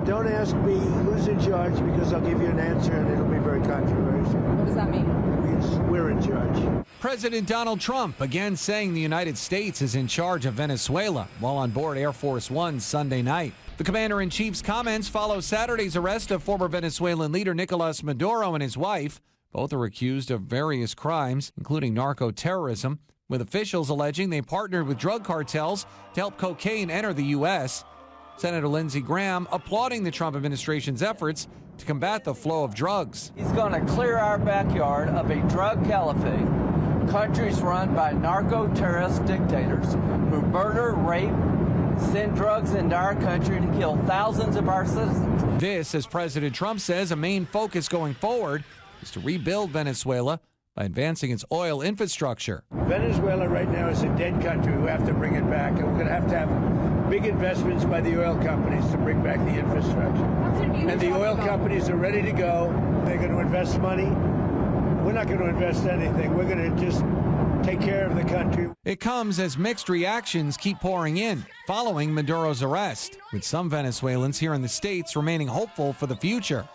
Don't ask me who's in charge because I'll give you an answer and it'll be very controversial. What does that mean? We're in charge. President Donald Trump again saying the United States is in charge of Venezuela while on board Air Force One Sunday night. The commander-in-chief's comments follow Saturday's arrest of former Venezuelan leader Nicolas Maduro and his wife. Both are accused of various crimes, including narco-terrorism, with officials alleging they partnered with drug cartels to help cocaine enter the U.S. Senator Lindsey Graham applauding the Trump administration's efforts to combat the flow of drugs. He's going to clear our backyard of a drug caliphate. Countries run by narco-terrorist dictators who murder, rape, send drugs into our country to kill thousands of our citizens. This, as President Trump says, a main focus going forward is to rebuild Venezuela by advancing its oil infrastructure. Venezuela right now is a dead country. We have to bring it back, and we're going to have big investments by the oil companies to bring back the infrastructure. And the oil companies are ready to go. They're going to invest money. We're not going to invest anything. We're going to just take care of the country. It comes as mixed reactions keep pouring in following Maduro's arrest, with some Venezuelans here in the States remaining hopeful for the future.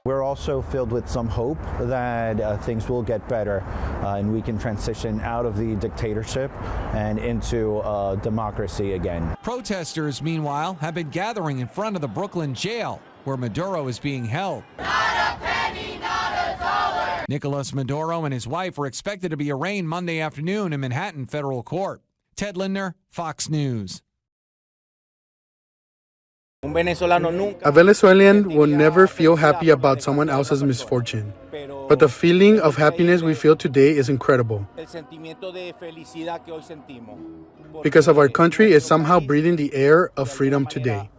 We're also filled with some hope that things will get better and we can transition out of the dictatorship and into democracy again. Protesters, meanwhile, have been gathering in front of the Brooklyn jail where Maduro is being held. Not a penny, not a dollar. Nicolas Maduro and his wife are expected to be arraigned Monday afternoon in Manhattan federal court. Ted Lindner, Fox News. A Venezuelan will never feel happy about someone else's misfortune. But the feeling of happiness we feel today is incredible. Because of our country is somehow breathing the air of freedom today.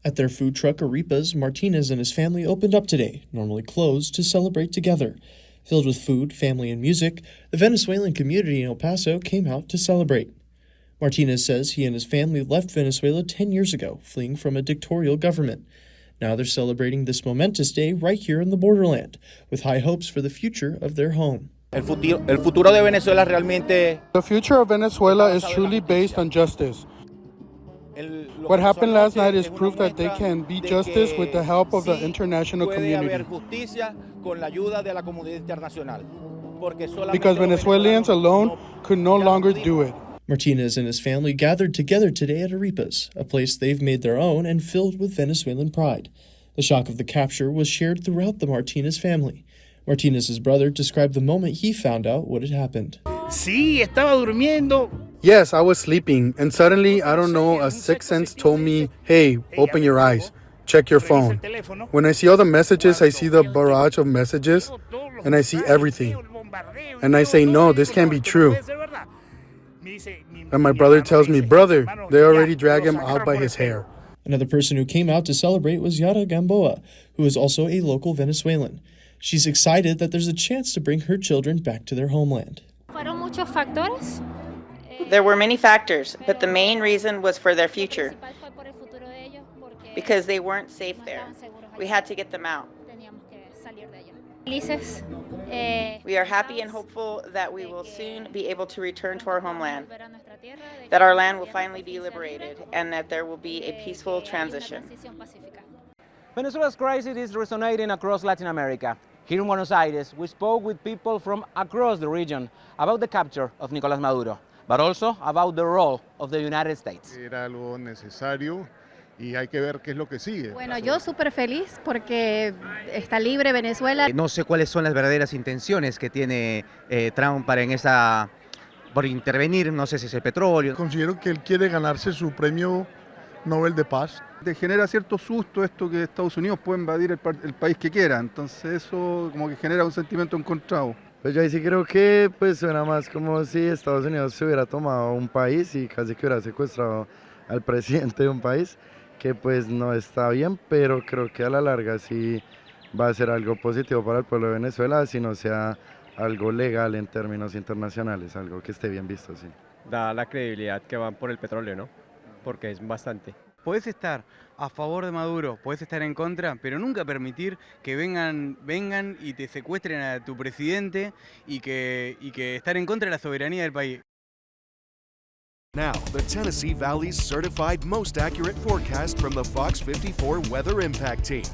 At their food truck Arepas, Martinez and his family opened up today, normally closed, to celebrate together. Filled with food, family, and music, the Venezuelan community in El Paso came out to celebrate. Martinez says he and his family left Venezuela 10 years ago, fleeing from a dictatorial government. Now they're celebrating this momentous day right here in the borderland, with high hopes for the future of their home. The future of Venezuela is truly based on justice. What happened last night is proof that they can be justice with the help of the international community. Because Venezuelans alone could no longer do it. Martinez and his family gathered together today at Arepas, a place they've made their own and filled with Venezuelan pride. The shock of the capture was shared throughout the Martinez family. Martinez's brother described the moment he found out what had happened. Sí, estaba durmiendo. Yes, I was sleeping, and suddenly, I don't know, a sixth sense told me, hey, open your eyes, check your phone. When I see all the messages, I see the barrage of messages, and I see everything. And I say, no, this can't be true. And my brother tells me, brother, they already dragged him out by his hair. Another person who came out to celebrate was Yara Gamboa, who is also a local Venezuelan. She's excited that there's a chance to bring her children back to their homeland. There were many factors, but the main reason was for their future, because they weren't safe there. We had to get them out. We are happy and hopeful that we will soon be able to return to our homeland, that our land will finally be liberated, and that there will be a peaceful transition. Venezuela's crisis is resonating across Latin America. Here in Buenos Aires, we spoke with people from across the region about the capture of Nicolás Maduro, but also about the role of the United States. Era algo necesario. Y hay que ver qué es lo que sigue. Bueno, yo súper feliz porque está libre Venezuela. No sé cuáles son las verdaderas intenciones que tiene Trump por intervenir, no sé si es el petróleo. Considero que él quiere ganarse su premio Nobel de Paz. Te genera cierto susto esto que Estados Unidos puede invadir el país que quiera, entonces eso como que genera un sentimiento encontrado. Pues yo ahí sí creo que pues suena más como si Estados Unidos se hubiera tomado un país y casi que hubiera secuestrado al presidente de un país, que pues no está bien, pero creo que a la larga sí va a ser algo positivo para el pueblo de Venezuela, si no sea algo legal en términos internacionales, algo que esté bien visto, sí. Da la credibilidad que van por el petróleo, ¿no? Porque es bastante. Podés estar a favor de Maduro, podés estar en contra, pero nunca permitir que vengan y te secuestren a tu presidente y que estar en contra de la soberanía del país. Now, the Tennessee Valley's certified most accurate forecast from the Fox 54 Weather Impact Team.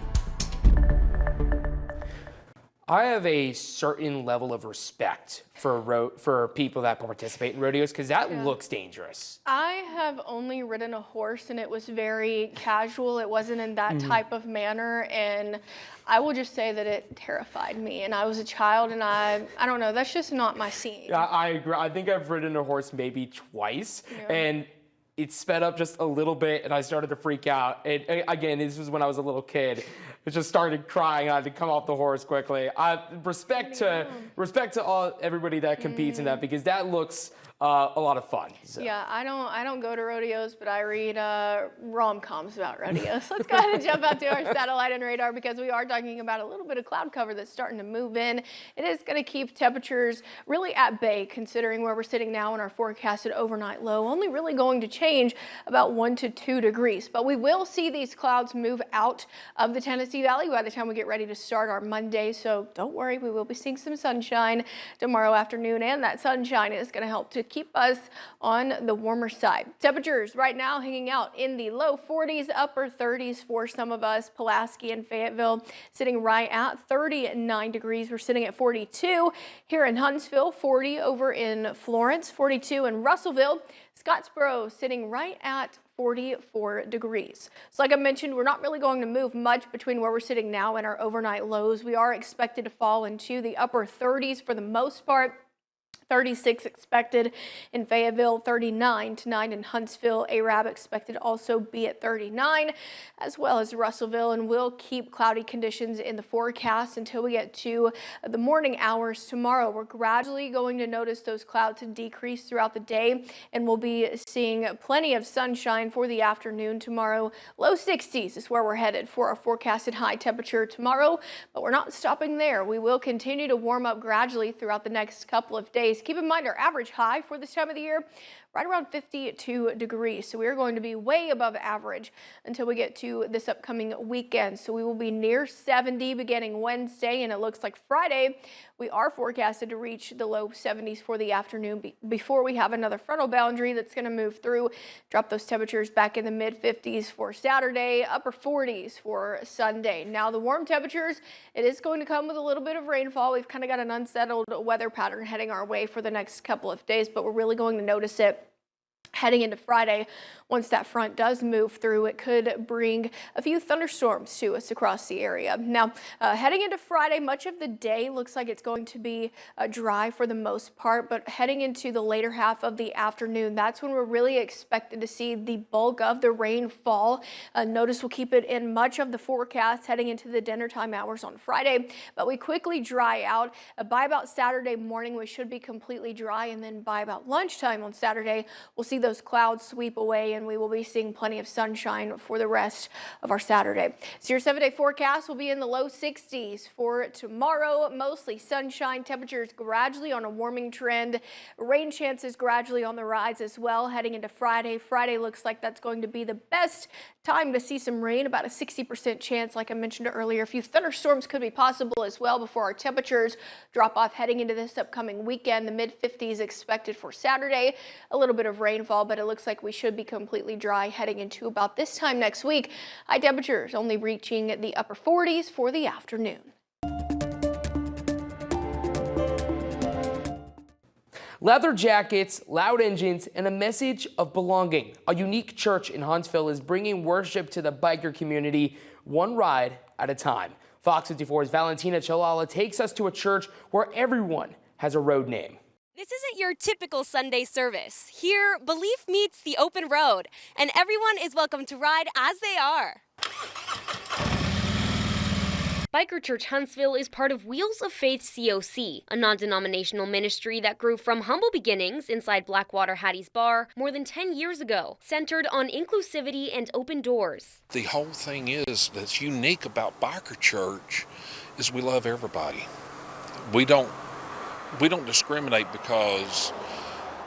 I have a certain level of respect for people that participate in rodeos because that looks dangerous. I have only ridden a horse and it was very casual. It wasn't in that type of manner, and I will just say that it terrified me. And I was a child, and I don't know, that's just not my scene. Yeah, I agree. I think I've ridden a horse maybe twice, and it sped up just a little bit, and I started to freak out. And again, this was when I was a little kid. I just started crying. I had to come off the horse quickly. Respect to everybody that competes in that, because that looks a lot of fun. So. Yeah, I don't go to rodeos, but I read rom-coms about rodeos. Let's go ahead and jump out to our satellite and radar, because we are talking about a little bit of cloud cover that's starting to move in. It is going to keep temperatures really at bay, considering where we're sitting now in our forecasted overnight low, only really going to change about 1 to 2 degrees. But we will see these clouds move out of the Tennessee Valley by the time we get ready to start our Monday. So don't worry, we will be seeing some sunshine tomorrow afternoon, and that sunshine is going to help to keep us on the warmer side. Temperatures right now hanging out in the low 40s, upper 30s for some of us. Pulaski and Fayetteville sitting right at 39 degrees. We're sitting at 42 here in Huntsville, 40 over in Florence, 42 in Russellville. Scottsboro sitting right at 44 degrees. So like I mentioned, we're not really going to move much between where we're sitting now and our overnight lows. We are expected to fall into the upper 30s for the most part. 36 expected in Fayetteville, 39 tonight in Huntsville. Arab expected to also be at 39, as well as Russellville, and we'll keep cloudy conditions in the forecast until we get to the morning hours tomorrow. We're gradually going to notice those clouds decrease throughout the day, and we'll be seeing plenty of sunshine for the afternoon tomorrow. Low 60s is where we're headed for our forecasted high temperature tomorrow, but we're not stopping there. We will continue to warm up gradually throughout the next couple of days. Keep in mind our average high for this time of the year, right around 52 degrees. So we are going to be way above average until we get to this upcoming weekend. So we will be near 70 beginning Wednesday, and it looks like Friday we are forecasted to reach the low 70s for the afternoon before we have another frontal boundary that's going to move through, drop those temperatures back in the mid 50s for Saturday, upper 40s for Sunday. Now the warm temperatures, it is going to come with a little bit of rainfall. We've kind of got an unsettled weather pattern heading our way for the next couple of days, but we're really going to notice it heading into Friday. Once that front does move through, it could bring a few thunderstorms to us across the area. Now, heading into Friday, much of the day looks like it's going to be dry for the most part, but heading into the later half of the afternoon, that's when we're really expected to see the bulk of the rain fall. Notice we'll keep it in much of the forecast heading into the dinner time hours on Friday, but we quickly dry out. By about Saturday morning, we should be completely dry, and then by about lunchtime on Saturday, we'll see those clouds sweep away, and we will be seeing plenty of sunshine for the rest of our Saturday. So your 7-day forecast will be in the low 60s for tomorrow. Mostly sunshine, temperatures gradually on a warming trend. Rain chances gradually on the rise as well heading into Friday. Friday looks like that's going to be the best time to see some rain, about a 60% chance. Like I mentioned earlier, a few thunderstorms could be possible as well before our temperatures drop off heading into this upcoming weekend. The mid 50s expected for Saturday. A little bit of rainfall, but it looks like we should be completely dry heading into about this time next week. High temperatures only reaching the upper 40s for the afternoon. Leather jackets, loud engines, and a message of belonging. A unique church in Huntsville is bringing worship to the biker community, one ride at a time. Fox 54's Valentina Chalala takes us to a church where everyone has a road name. This isn't your typical Sunday service. Here, belief meets the open road, and everyone is welcome to ride as they are. Biker Church Huntsville is part of Wheels of Faith COC, a non-denominational ministry that grew from humble beginnings inside Blackwater Hattie's Bar more than 10 years ago, centered on inclusivity and open doors. The whole thing is that's unique about Biker Church is we love everybody. We don't discriminate because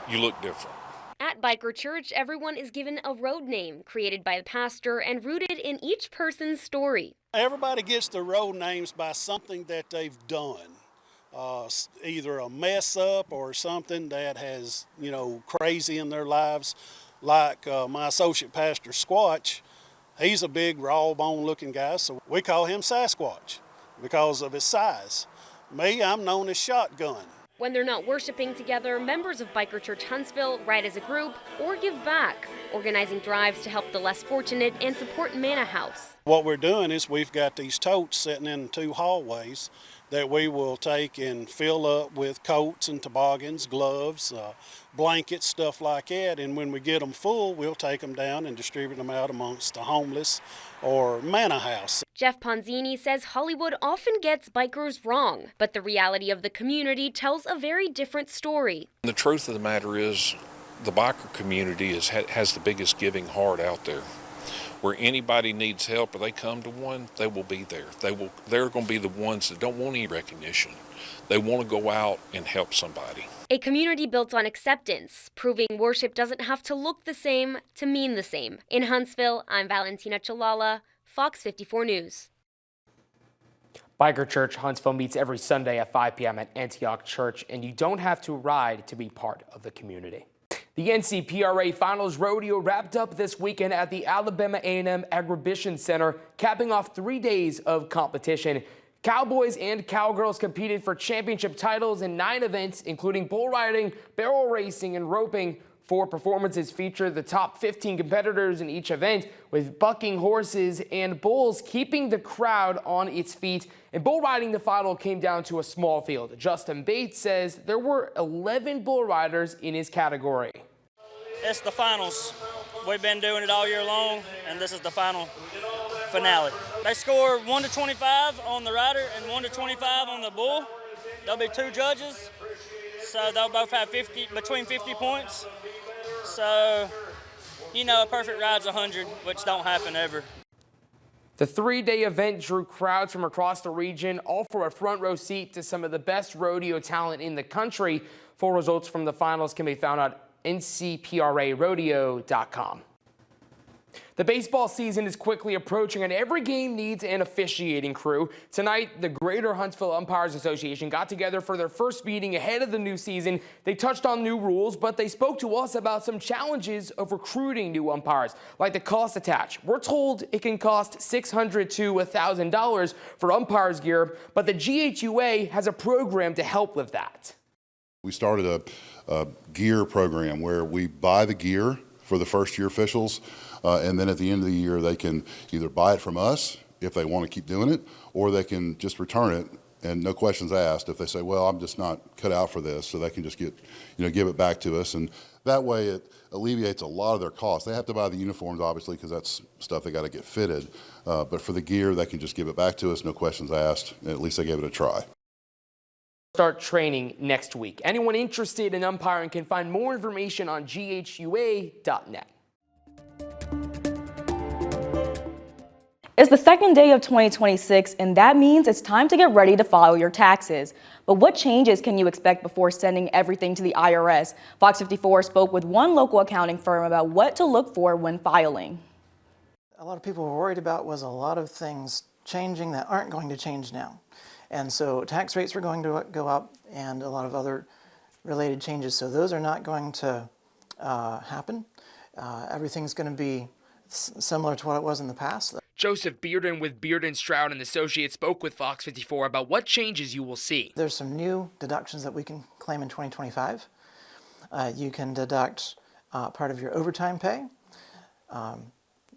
you look different. At Biker Church, everyone is given a road name created by the pastor and rooted in each person's story. Everybody gets their road names by something that they've done. either a mess up or something that has, crazy in their lives. Like my associate pastor, Squatch, he's a big, raw bone looking guy, so we call him Sasquatch because of his size. Me, I'm known as Shotgun. When they're not worshiping together, members of Biker Church Huntsville ride as a group or give back, organizing drives to help the less fortunate and support Manna House. What we're doing is we've got these totes sitting in 2 hallways that we will take and fill up with coats and toboggans, gloves, blankets, stuff like that. And when we get them full, we'll take them down and distribute them out amongst the homeless or Manna House. Jeff Ponzini says Hollywood often gets bikers wrong, but the reality of the community tells a very different story. The truth of the matter is the biker community has the biggest giving heart out there. Where anybody needs help or they come to one, they will be there. They're going to be the ones that don't want any recognition. They want to go out and help somebody. A community built on acceptance, proving worship doesn't have to look the same to mean the same. In Huntsville, I'm Valentina Chalala, Fox 54 News. Biker Church Huntsville meets every Sunday at 5 p.m. at Antioch Church, and you don't have to ride to be part of the community. The NCPRA Finals Rodeo wrapped up this weekend at the Alabama A&M Agribition Center, capping off 3 days of competition. Cowboys and cowgirls competed for championship titles in 9 events, including bull riding, barrel racing, and roping. 4 performances featured the top 15 competitors in each event, with bucking horses and bulls keeping the crowd on its feet. In bull riding, the final came down to a small field. Justin Bates says there were 11 bull riders in his category. It's the finals. We've been doing it all year long, and this is the final finale. They score 1 to 25 on the rider and 1 to 25 on the bull. There'll be 2 judges, so they'll both have between 50 points. So, a perfect ride's 100, which don't happen ever. The 3-day event drew crowds from across the region, all for a front row seat to some of the best rodeo talent in the country. Full results from the finals can be found at ncprarodeo.com. The baseball season is quickly approaching, and every game needs an officiating crew. Tonight, the Greater Huntsville Umpires Association got together for their first meeting ahead of the new season. They touched on new rules, but they spoke to us about some challenges of recruiting new umpires, like the cost attached. We're told it can cost $600 to $1,000 for umpires gear, but the GHUA has a program to help with that. We started a gear program where we buy the gear for the first-year officials, and then at the end of the year they can either buy it from us if they want to keep doing it, or they can just return it and no questions asked if they say, well, I'm just not cut out for this, so they can just give it back to us. And that way it alleviates a lot of their costs. They have to buy the uniforms, obviously, because that's stuff they got to get fitted. But for the gear, they can just give it back to us, no questions asked, and at least they gave it a try. Start training next week. Anyone interested in umpiring can find more information on ghua.net. It's the second day of 2026, and that means it's time to get ready to file your taxes. But what changes can you expect before sending everything to the IRS? Fox 54 spoke with one local accounting firm about what to look for when filing. A lot of people were worried about was a lot of things changing that aren't going to change now. And so tax rates were going to go up and a lot of other related changes. So those are not going to happen. Everything's going to be similar to what it was in the past. Joseph Bearden with Bearden Stroud and Associates spoke with Fox 54 about what changes you will see. There's some new deductions that we can claim in 2025. You can deduct part of your overtime pay.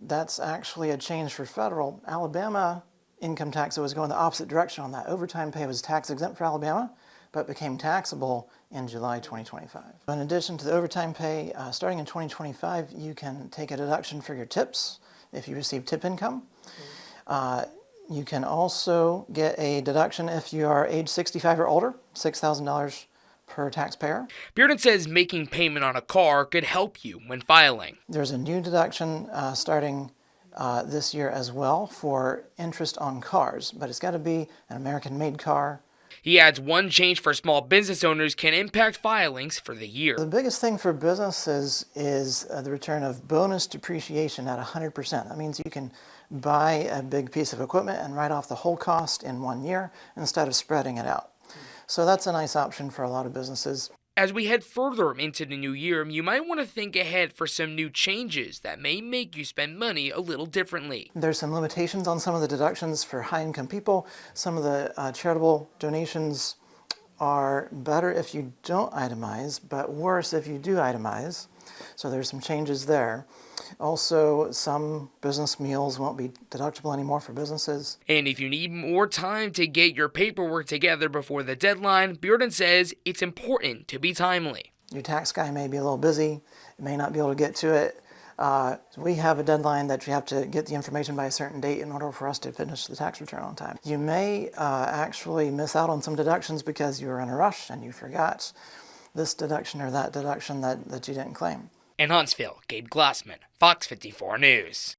That's actually a change for federal. Alabama income tax was going the opposite direction on that. Overtime pay was tax exempt for Alabama, but became taxable in July 2025. In addition to the overtime pay, starting in 2025, you can take a deduction for your tips if you receive tip income. You can also get a deduction if you are age 65 or older, $6,000 per taxpayer. Bearden says making payment on a car could help you when filing. There's a new deduction starting this year as well for interest on cars, but it's got to be an American-made car. He adds one change for small business owners can impact filings for the year. The biggest thing for businesses is the return of bonus depreciation at 100%. That means you can buy a big piece of equipment and write off the whole cost in 1 year instead of spreading it out. So that's a nice option for a lot of businesses. As we head further into the new year, you might want to think ahead for some new changes that may make you spend money a little differently. There's some limitations on some of the deductions for high-income people. Some of the charitable donations are better if you don't itemize, but worse if you do itemize. So there's some changes there. Also, some business meals won't be deductible anymore for businesses. And if you need more time to get your paperwork together before the deadline, Bearden says it's important to be timely. Your tax guy may be a little busy, may not be able to get to it. We have a deadline that you have to get the information by a certain date in order for us to finish the tax return on time. You may actually miss out on some deductions because you were in a rush and you forgot this deduction or that deduction that you didn't claim. In Huntsville, Gabe Glassman, Fox 54 News.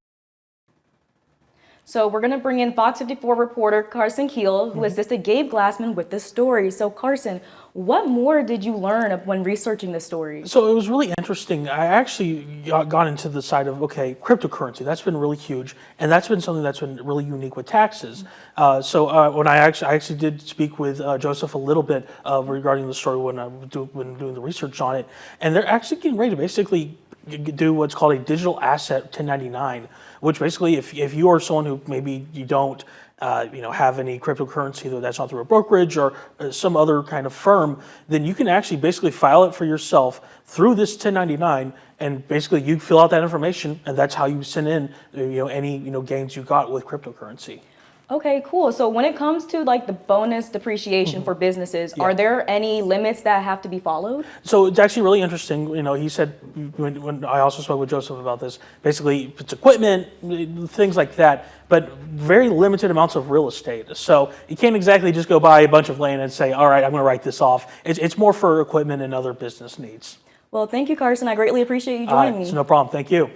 So we're going to bring in Fox 54 reporter Carson Keel, who assisted Gabe Glassman with this story. So Carson, what more did you learn when researching this story? So it was really interesting. I actually got into the side of, cryptocurrency. That's been really huge, and that's been something that's been really unique with taxes. When I actually did speak with Joseph a little bit regarding the story when doing the research on it, and they're actually getting ready to basically do what's called a digital asset 1099, which basically if you are someone who maybe you don't have any cryptocurrency, that's not through a brokerage or some other kind of firm, then you can actually basically file it for yourself through this 1099, and basically you fill out that information, and that's how you send in any gains you got with cryptocurrency. Okay, cool. So when it comes to the bonus depreciation for businesses, are there any limits that have to be followed? So it's actually really interesting. He said, when I also spoke with Joseph about this, basically it's equipment, things like that, but very limited amounts of real estate. So you can't exactly just go buy a bunch of land and say, all right, I'm going to write this off. It's more for equipment and other business needs. Well, thank you, Carson. I greatly appreciate you joining me. It's no problem. Thank you.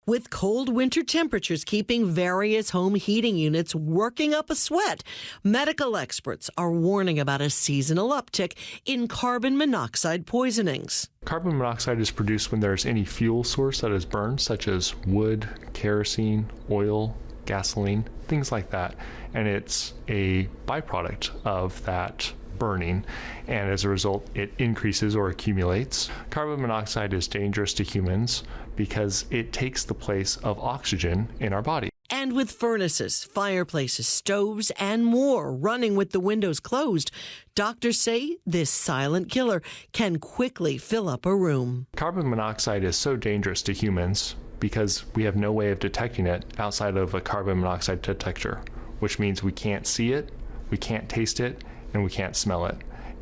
With cold winter temperatures keeping various home heating units working up a sweat, medical experts are warning about a seasonal uptick in carbon monoxide poisonings. Carbon monoxide is produced when there's any fuel source that is burned, such as wood, kerosene, oil, gasoline, things like that. And it's a byproduct of that burning, and as a result it increases or accumulates. Carbon monoxide is dangerous to humans because it takes the place of oxygen in our body. And with furnaces, fireplaces, stoves, and more running with the windows closed, doctors say this silent killer can quickly fill up a room. Carbon monoxide is so dangerous to humans because we have no way of detecting it outside of a carbon monoxide detector, which means we can't see it, we can't taste it, and we can't smell it.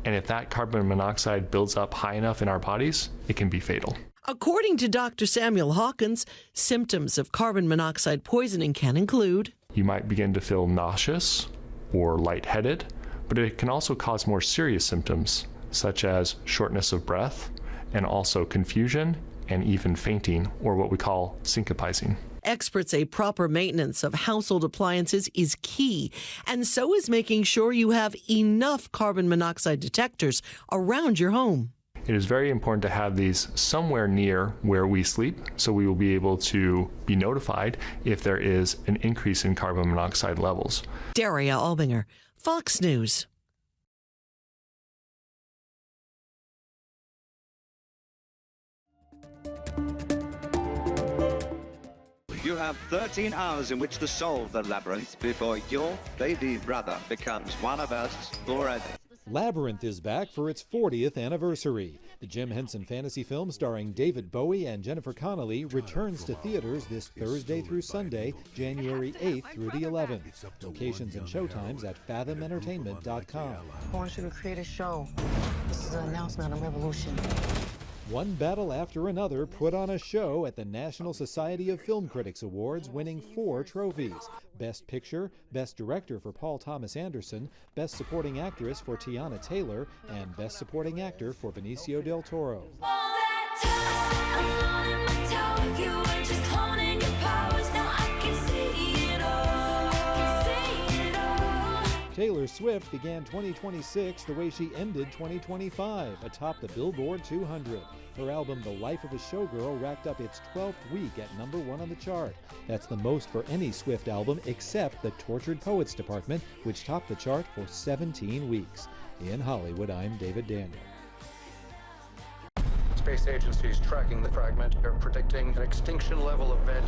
And if that carbon monoxide builds up high enough in our bodies, it can be fatal. According to Dr. Samuel Hawkins, symptoms of carbon monoxide poisoning can include: you might begin to feel nauseous or lightheaded, but it can also cause more serious symptoms, such as shortness of breath, and also confusion, and even fainting, or what we call syncopizing. Experts say proper maintenance of household appliances is key, and so is making sure you have enough carbon monoxide detectors around your home. It is very important to have these somewhere near where we sleep, so we will be able to be notified if there is an increase in carbon monoxide levels. Daria Albinger, Fox News. You have 13 hours in which to solve the labyrinth before your baby brother becomes one of us forever. Labyrinth is back for its 40th anniversary. The Jim Henson fantasy film starring David Bowie and Jennifer Connelly returns to theaters this Thursday through Sunday, January 8th through the 11th. Locations and showtimes at fathomentertainment.com. I want you to create a show. This is an announcement of revolution. One battle after another put on a show at the National Society of Film Critics Awards, winning 4 trophies. Best Picture, Best Director for Paul Thomas Anderson, Best Supporting Actress for Tiana Taylor, and Best Supporting Actor for Benicio del Toro. Taylor Swift began 2026 the way she ended 2025, atop the Billboard 200. Her album, The Life of a Showgirl, racked up its 12th week at #1 on the chart. That's the most for any Swift album except the Tortured Poets Department, which topped the chart for 17 weeks. In Hollywood, I'm David Daniel. Space agencies tracking the fragment are predicting an extinction-level event.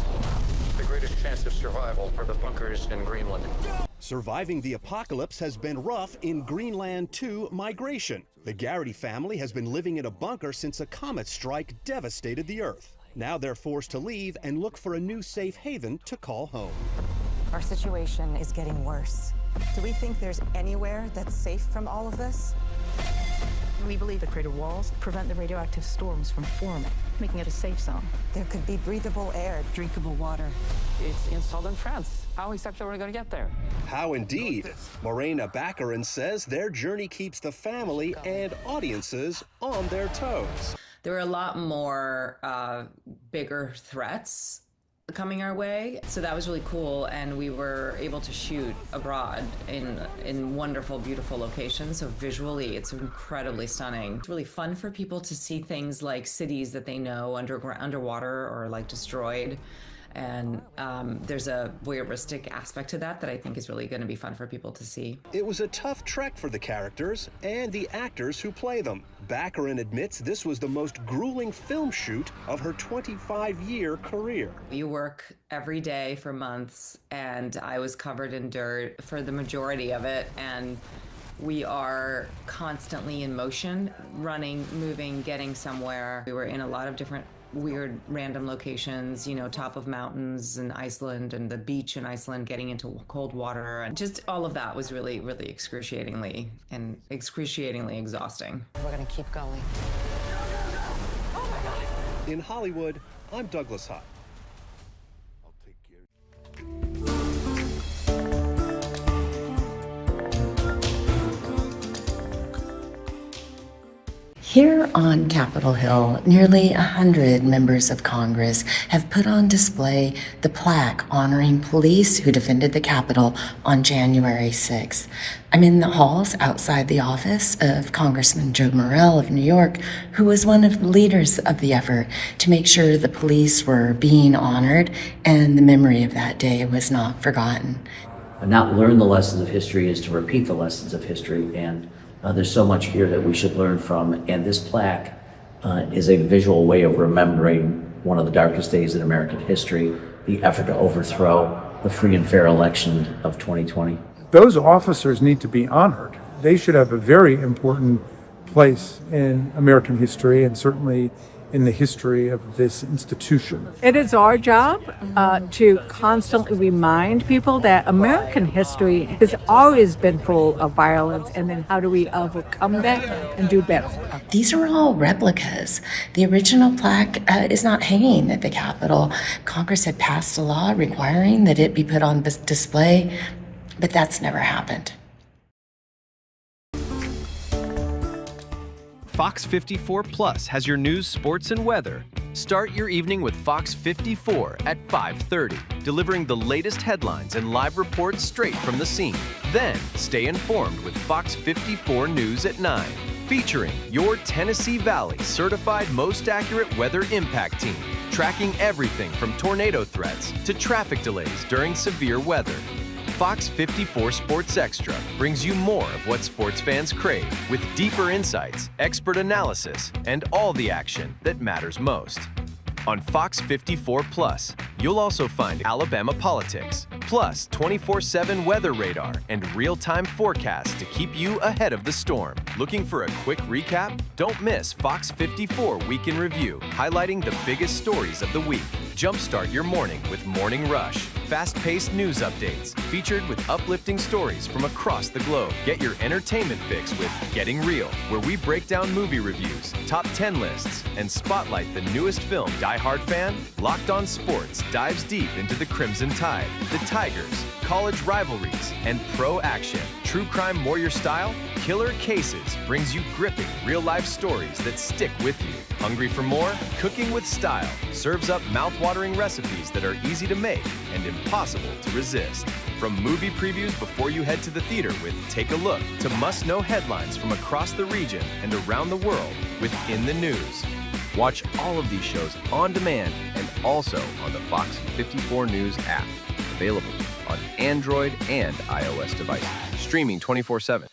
The greatest chance of survival are the bunkers in Greenland. Surviving the apocalypse has been rough in Greenland 2 Migration. The Garrity family has been living in a bunker since a comet strike devastated the Earth. Now they're forced to leave and look for a new safe haven to call home. Our situation is getting worse. Do we think there's anywhere that's safe from all of this? We believe the crater walls prevent the radioactive storms from forming, making it a safe zone. There could be breathable air, drinkable water. It's in southern France. How exactly are we going to get there? How indeed. Morena Baccarin says their journey keeps the family and audiences on their toes. There were a lot more bigger threats coming our way, so that was really cool, and we were able to shoot abroad in wonderful, beautiful locations. So visually it's incredibly stunning. It's really fun for people to see things like cities that they know underwater or like destroyed, and there's a voyeuristic aspect to that I think is really going to be fun for people to see. It was a tough trek for the characters and the actors who play them. Baccarin admits this was the most grueling film shoot of her 25-year career. You work every day for months, and I was covered in dirt for the majority of it, and we are constantly in motion, running, moving, getting somewhere. We were in a lot of different weird random locations, you know, top of mountains in Iceland and the beach in Iceland, getting into cold water, and just all of that was really, really excruciatingly exhausting. We're gonna keep going. In Hollywood, I'm Douglas Hott. Here on Capitol Hill, nearly 100 members of Congress have put on display the plaque honoring police who defended the Capitol on January 6th. I'm in the halls outside the office of Congressman Joe Morell of New York, who was one of the leaders of the effort to make sure the police were being honored and the memory of that day was not forgotten. Not learn the lessons of history is to repeat the lessons of history, and there's so much here that we should learn from, and this plaque is a visual way of remembering one of the darkest days in American history, the effort to overthrow the free and fair election of 2020. Those officers need to be honored. They should have a very important place in American history, and certainly in the history of this institution. It is our job to constantly remind people that American history has always been full of violence, and then how do we overcome that and do better? These are all replicas. The original plaque is not hanging at the Capitol. Congress had passed a law requiring that it be put on display, but that's never happened. Fox 54 Plus has your news, sports, and weather. Start your evening with Fox 54 at 5:30, delivering the latest headlines and live reports straight from the scene. Then, stay informed with Fox 54 News at 9, featuring your Tennessee Valley certified most accurate weather impact team, tracking everything from tornado threats to traffic delays during severe weather. Fox 54 Sports Extra brings you more of what sports fans crave, with deeper insights, expert analysis, and all the action that matters most. On Fox 54 Plus, you'll also find Alabama politics, plus 24/7 weather radar and real-time forecasts to keep you ahead of the storm. Looking for a quick recap? Don't miss Fox 54 Week in Review, highlighting the biggest stories of the week. Jumpstart your morning with Morning Rush. Fast-paced news updates, featured with uplifting stories from across the globe. Get your entertainment fix with Getting Real, where we break down movie reviews, top 10 lists, and spotlight the newest film. Die Hard fan? Locked On Sports dives deep into the Crimson Tide, the Tigers, college rivalries, and pro action. True crime warrior style? Killer Cases brings you gripping real-life stories that stick with you. Hungry for more? Cooking with Style serves up mouth-watering recipes that are easy to make and impossible to resist. From movie previews before you head to the theater with Take a Look to must-know headlines from across the region and around the world with In the News. Watch all of these shows on demand and also on the Fox 54 News app, available on Android and iOS devices, streaming 24/7.